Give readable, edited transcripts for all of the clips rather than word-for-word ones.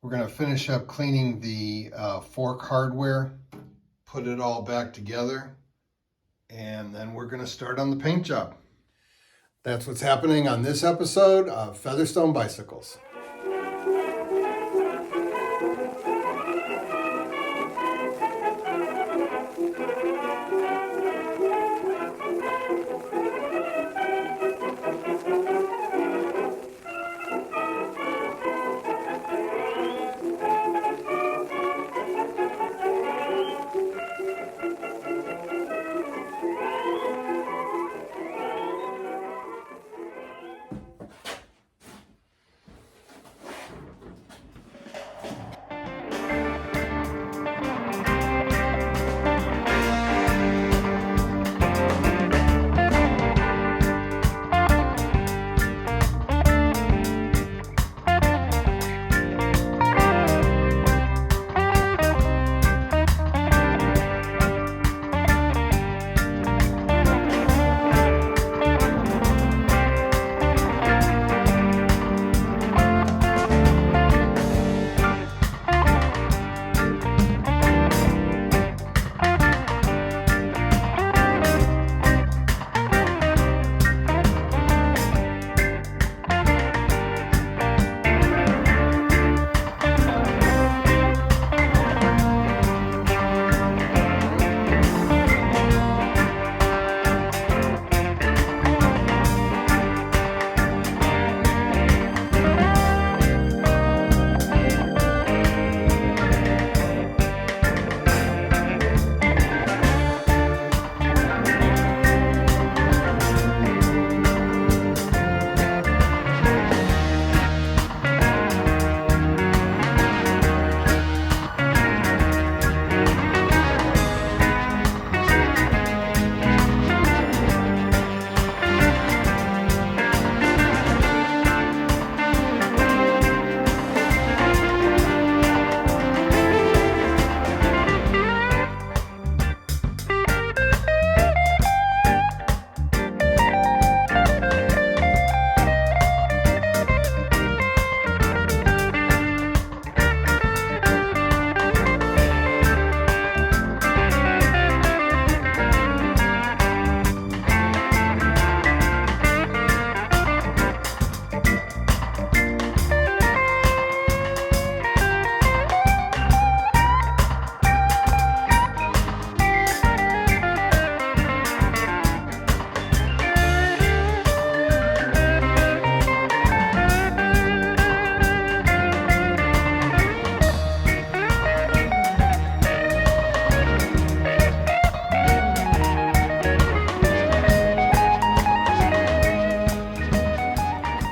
We're going to finish up cleaning the fork hardware, put it all back together, and then we're going to start on the paint job. That's what's happening on this episode of Featherstone Bicycles.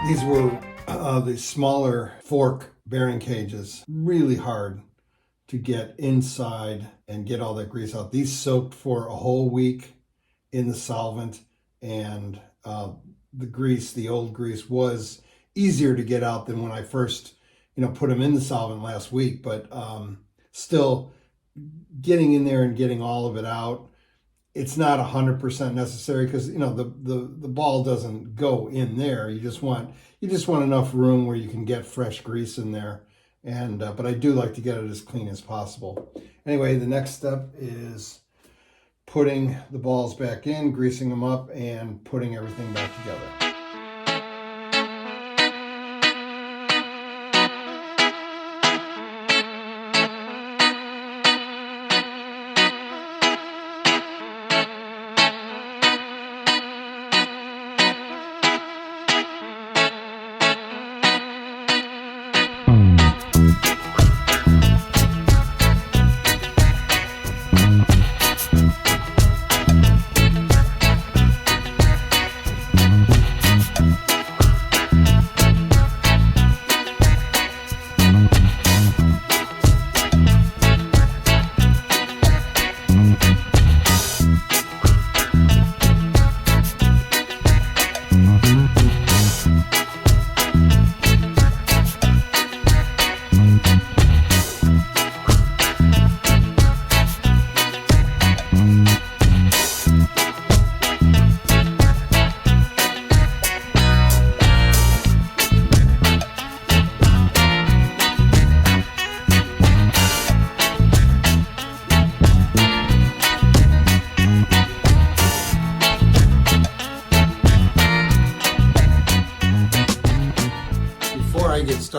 These were the smaller fork bearing cages. Really hard to get inside and get all that grease out. These soaked for a whole week in the solvent, and the grease, the old grease, was easier to get out than when I first, put them in the solvent last week. But still, getting in there and getting all of it out, it's not 100% necessary because the ball doesn't go in there. You just want enough room where you can get fresh grease in there. And but I do like to get it as clean as possible. Anyway, the next step is putting the balls back in, greasing them up, and putting everything back together.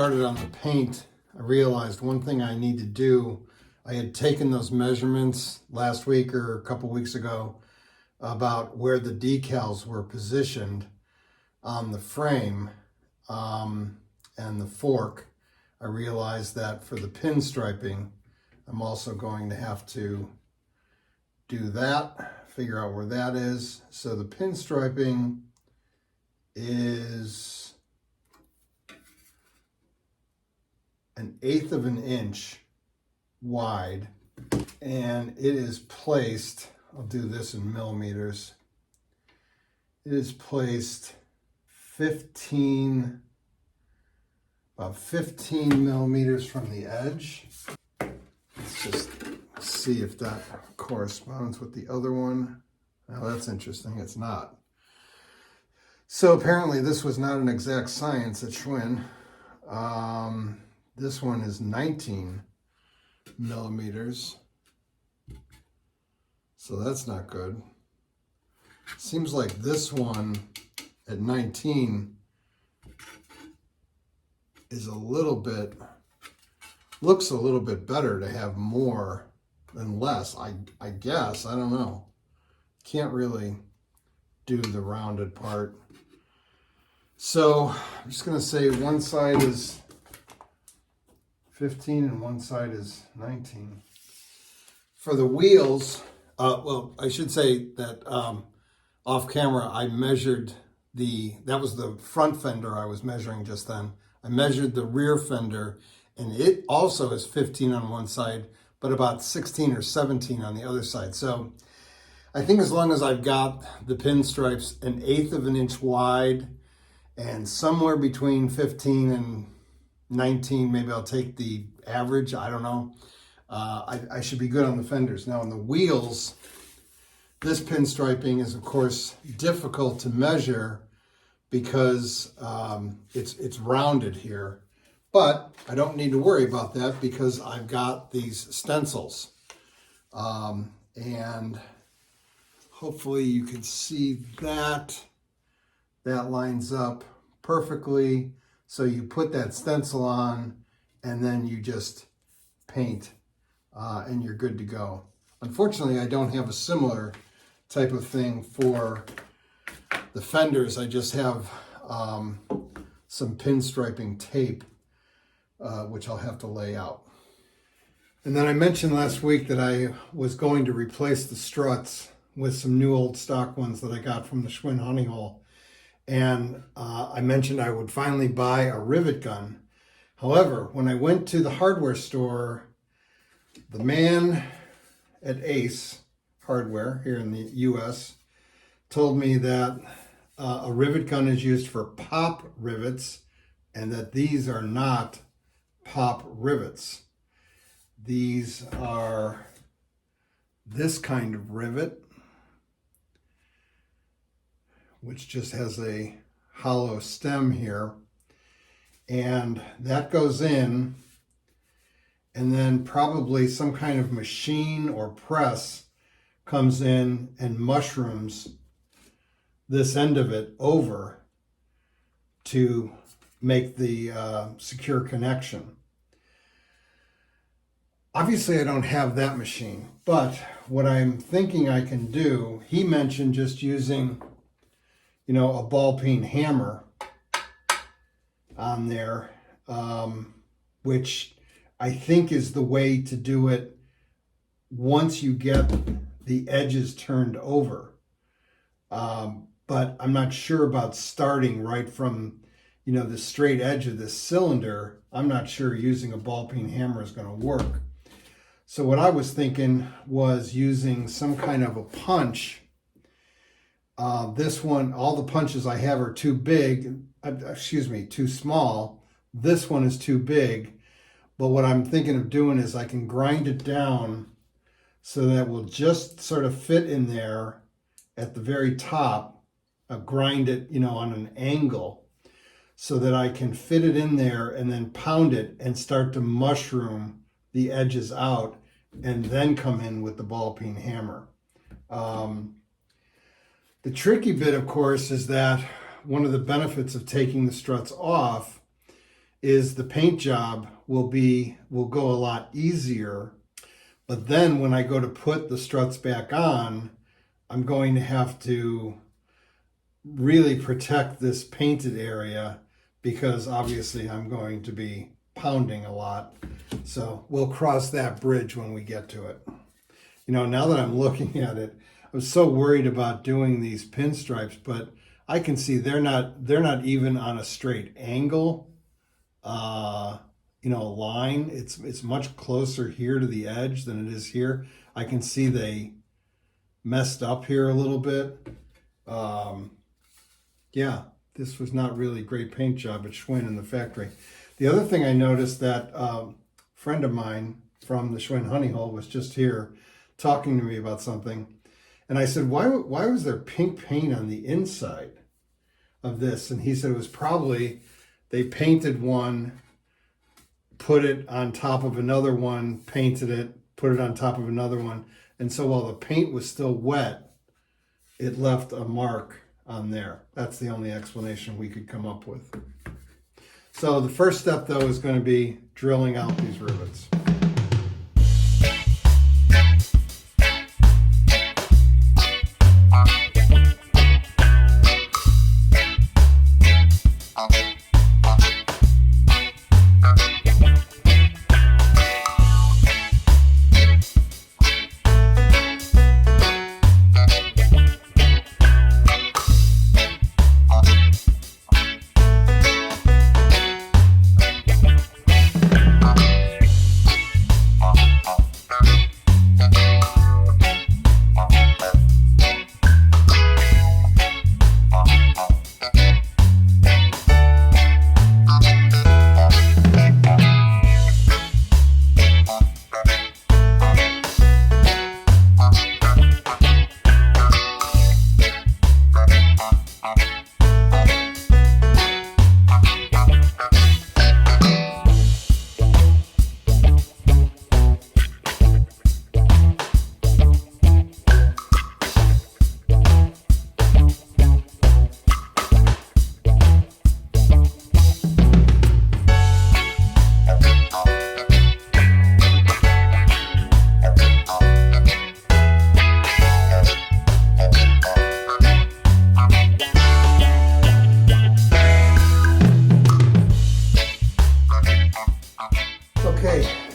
started on the paint, I realized one thing I need to do. I had taken those measurements last week or a couple weeks ago about where the decals were positioned on the frame and the fork. I realized that for the pinstriping, I'm also going to have to do that, figure out where that is. So the pinstriping is 1/8 of an inch wide, and it is placed, I'll do this in millimeters, it is placed about 15 millimeters from the edge. Let's just see if that corresponds with the other one. Now that's interesting, it's not. So apparently this was not an exact science at Schwinn. This one is 19 millimeters. So that's not good. Seems like this one at 19 is looks a little bit better to have more than less. I guess, I don't know. Can't really do the rounded part. So I'm just gonna say one side is 15 and one side is 19. For the wheels, well, I should say that off camera, I measured that was the front fender I was measuring just then. I measured the rear fender, and it also is 15 on one side, but about 16 or 17 on the other side. So I think as long as I've got the pinstripes 1/8 of an inch wide and somewhere between 15 and 19, maybe I'll take the average, I don't know. I should be good on the fenders. Now on the wheels, this pinstriping is of course difficult to measure because it's rounded here. But I don't need to worry about that because I've got these stencils. And hopefully you can see that. That lines up perfectly. So you put that stencil on and then you just paint and you're good to go. Unfortunately, I don't have a similar type of thing for the fenders. I just have some pinstriping tape, which I'll have to lay out. And then I mentioned last week that I was going to replace the struts with some new old stock ones that I got from the Schwinn Honey Hole. And I mentioned I would finally buy a rivet gun. However, when I went to the hardware store, the man at Ace Hardware here in the US told me that a rivet gun is used for pop rivets and that these are not pop rivets. These are this kind of rivet, which just has a hollow stem here, and that goes in, and then probably some kind of machine or press comes in and mushrooms this end of it over to make the secure connection. Obviously I don't have that machine, but what I'm thinking I can do, he mentioned just using, you know, a ball peen hammer on there, which I think is the way to do it once you get the edges turned over. But I'm not sure about starting right from, you know, the straight edge of this cylinder. I'm not sure using a ball peen hammer is going to work. So what I was thinking was using some kind of a punch. This one, all the punches I have are too big, too small. This one is too big. But what I'm thinking of doing is I can grind it down so that it will just sort of fit in there at the very top. Grind it, you know, on an angle so that I can fit it in there and then pound it and start to mushroom the edges out and then come in with the ball peen hammer. The tricky bit, of course, is that one of the benefits of taking the struts off is the paint job will go a lot easier. But then when I go to put the struts back on, I'm going to have to really protect this painted area because obviously I'm going to be pounding a lot. So we'll cross that bridge when we get to it. You know, now that I'm looking at it, I was so worried about doing these pinstripes, but I can see they're not even on a straight angle, you know, line. It's much closer here to the edge than it is here. I can see they messed up here a little bit. Yeah, this was not really a great paint job at Schwinn in the factory. The other thing I noticed, that friend of mine from the Schwinn Honey Hole was just here talking to me about something. And I said, why was there pink paint on the inside of this? And he said it was probably they painted one, put it on top of another one, painted it, put it on top of another one. And so while the paint was still wet, it left a mark on there. That's the only explanation we could come up with. So the first step, though, is going to be drilling out these rivets.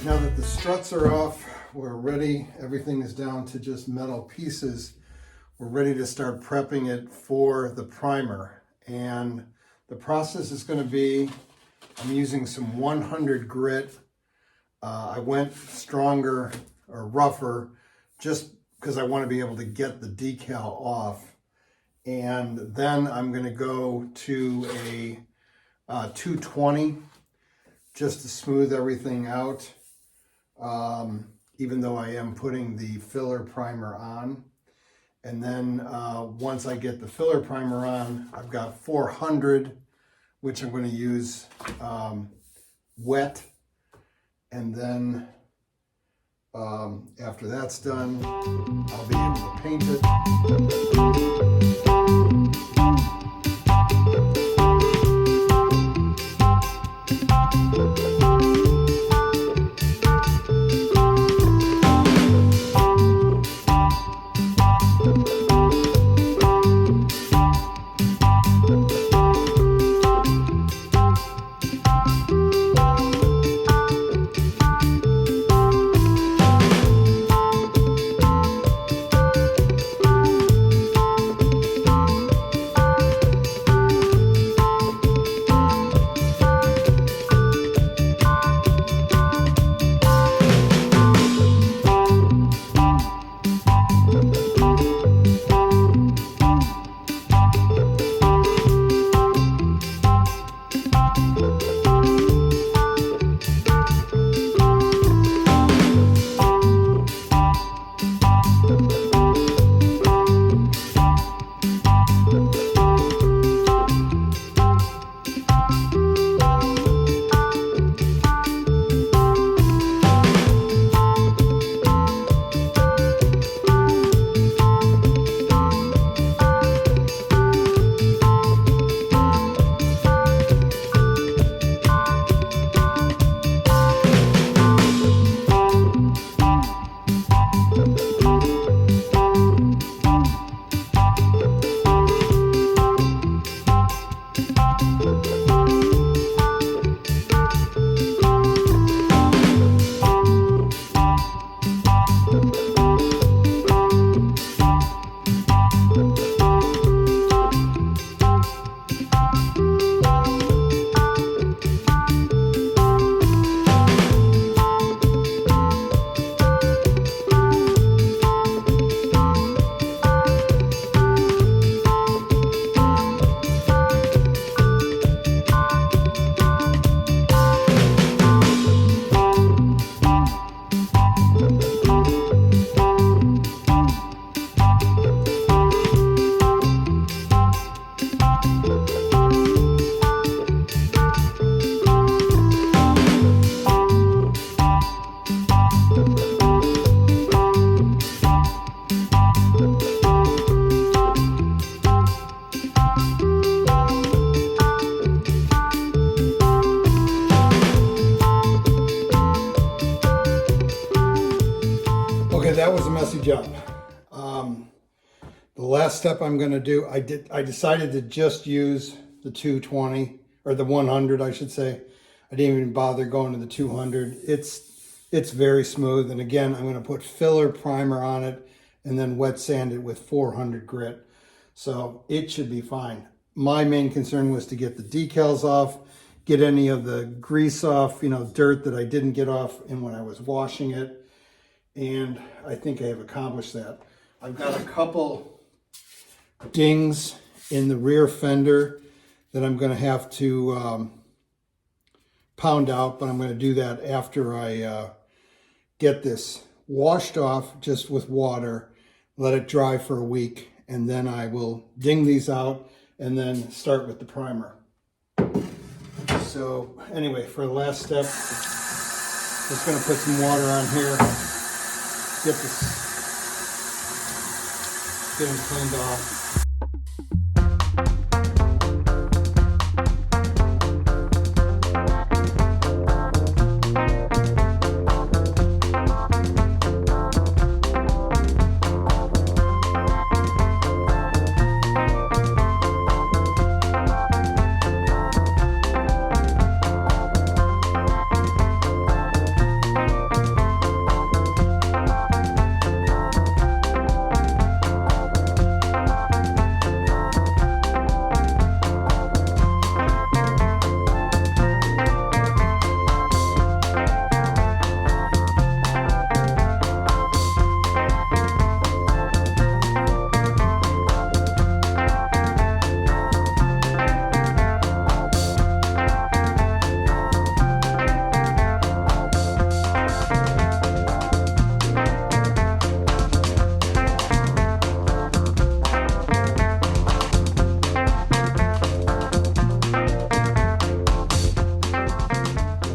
Now that the struts are off, we're ready. Everything is down to just metal pieces. We're ready to start prepping it for the primer. And the process is going to be, I'm using some 100 grit. I went stronger or rougher just because I want to be able to get the decal off. And then I'm going to go to a 220 just to smooth everything out. Even though I am putting the filler primer on. And then once I get the filler primer on, I've got 400, which I'm going to use wet. And then after that's done, I'll be able to paint it. that was a messy job. The last step I'm going to do, I decided to just use the 220 or the 100, I should say. I didn't even bother going to the 200. It's very smooth, and again, I'm going to put filler primer on it and then wet sand it with 400 grit. So it should be fine. My main concern was to get the decals off, get any of the grease off, dirt that I didn't get off when I was washing it. And I think I have accomplished that. I've got a couple dings in the rear fender that I'm going to have to pound out, but I'm going to do that after I get this washed off just with water, let it dry for a week, and then I will ding these out and then start with the primer. So anyway, for the last step, just going to put some water on here, get them cleaned off.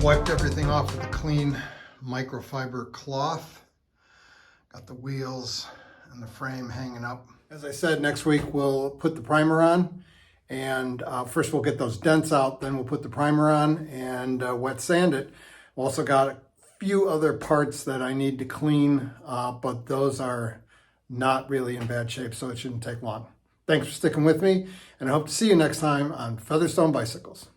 Wiped everything off with a clean microfiber cloth. Got the wheels and the frame hanging up. As I said, next week we'll put the primer on, and first we'll get those dents out, then we'll put the primer on and wet sand it. We've also got a few other parts that I need to clean, but those are not really in bad shape, so it shouldn't take long. Thanks for sticking with me, and I hope to see you next time on Featherstone Bicycles.